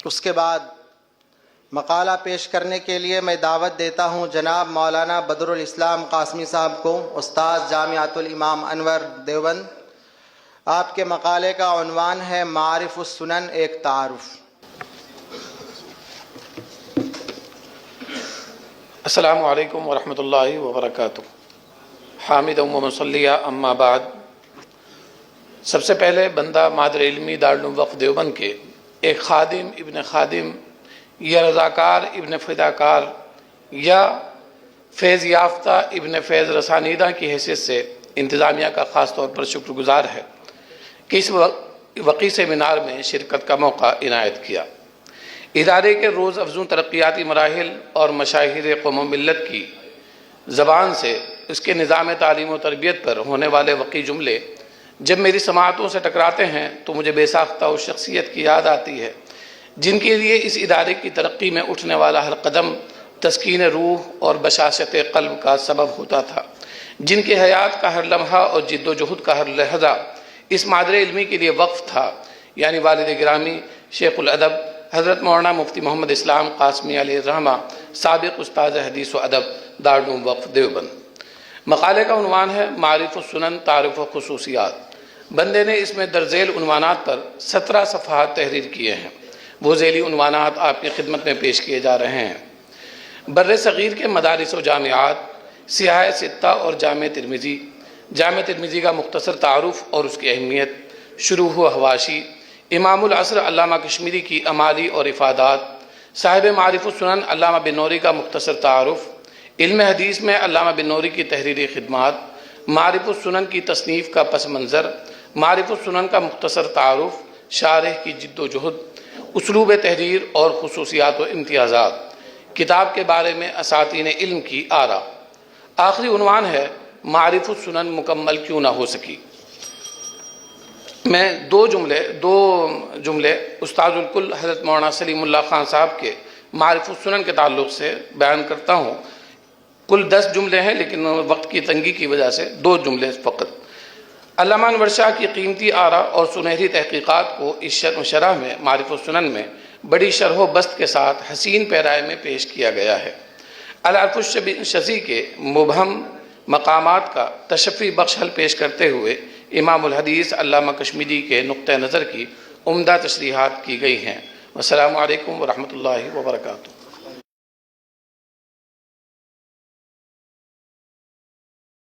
اس کے بعد مقالہ پیش کرنے کے لیے میں دعوت دیتا ہوں جناب مولانا بدر الاسلام قاسمی صاحب کو، استاد جامعۃ الامام انور دیوبند۔ آپ کے مقالے کا عنوان ہے معارف السنن ایک تعارف۔ السلام علیکم ورحمۃ اللہ وبرکاتہ۔ حامد و مصلیہ اما بعد، سب سے پہلے بندہ مادر علمی دارالعلوم وقف دیوبند کے ایک خادم ابن خادم یا رضاکار ابن فداکار یا فیض یافتہ ابن فیض رسانیدہ کی حیثیت سے انتظامیہ کا خاص طور پر شکر گزار ہے کہ اس وقی سیمینار میں شرکت کا موقع عنایت کیا۔ ادارے کے روز افزوں ترقیاتی مراحل اور مشاہیر قوم و ملت کی زبان سے اس کے نظام تعلیم و تربیت پر ہونے والے وقی جملے جب میری سماعتوں سے ٹکراتے ہیں تو مجھے بے ساختہ اس شخصیت کی یاد آتی ہے جن کے لیے اس ادارے کی ترقی میں اٹھنے والا ہر قدم تسکین روح اور بشاشت قلب کا سبب ہوتا تھا، جن کے حیات کا ہر لمحہ اور جد و جہد کا ہر لحظہ اس مادر علمی کے لیے وقف تھا، یعنی والد گرامی شیخ الادب حضرت مولانا مفتی محمد اسلام قاسمی علیہ الرحمہ، سابق استاذ حدیث و ادب دارالعلوم وقف دیوبند۔ مقالے کا عنوان ہے معارف السنن تعارف و خصوصیات۔ بندے نے اس میں درذیل عنوانات پر 17 صفحات تحریر کیے ہیں۔ وہ ذیلی عنوانات آپ کی خدمت میں پیش کیے جا رہے ہیں۔ بر صغیر کے مدارس و جامعات، سیاہ ستہ اور جامع ترمذی کا مختصر تعارف اور اس کی اہمیت، شروح و حواشی، امام العصر علامہ کشمیری کی امالی اور افادات، صاحب معارف السنن علامہ بن نوری کا مختصر تعارف، علم حدیث میں علامہ بن نوری کی تحریری خدمات، معارف السنن کی تصنیف کا پس منظر، معارف السنن کا مختصر تعارف، شارح کی جد و جہد، اسلوب تحریر اور خصوصیات و امتیازات، کتاب کے بارے میں اساتین علم کی آراء۔ آخری عنوان ہے معارف السنن مکمل کیوں نہ ہو سکی۔ میں دو جملے استاذ الکل حضرت مولانا سلیم اللہ خان صاحب کے معارف السنن کے تعلق سے بیان کرتا ہوں۔ کل 10 جملے ہیں لیکن وقت کی تنگی کی وجہ سے 2 جملے فقط۔ علامہ انور شاہ کی قیمتی آراء اور سنہری تحقیقات کو اس شرح میں معارف السنن میں بڑی شرح و بسط کے ساتھ حسین پیرائے میں پیش کیا گیا ہے۔ العرف الشذی کے مبہم مقامات کا تشفی بخش حل پیش کرتے ہوئے امام الحدیث علامہ کشمیری کے نقطہ نظر کی عمدہ تشریحات کی گئی ہیں۔ والسلام علیکم ورحمۃ اللہ وبرکاتہ۔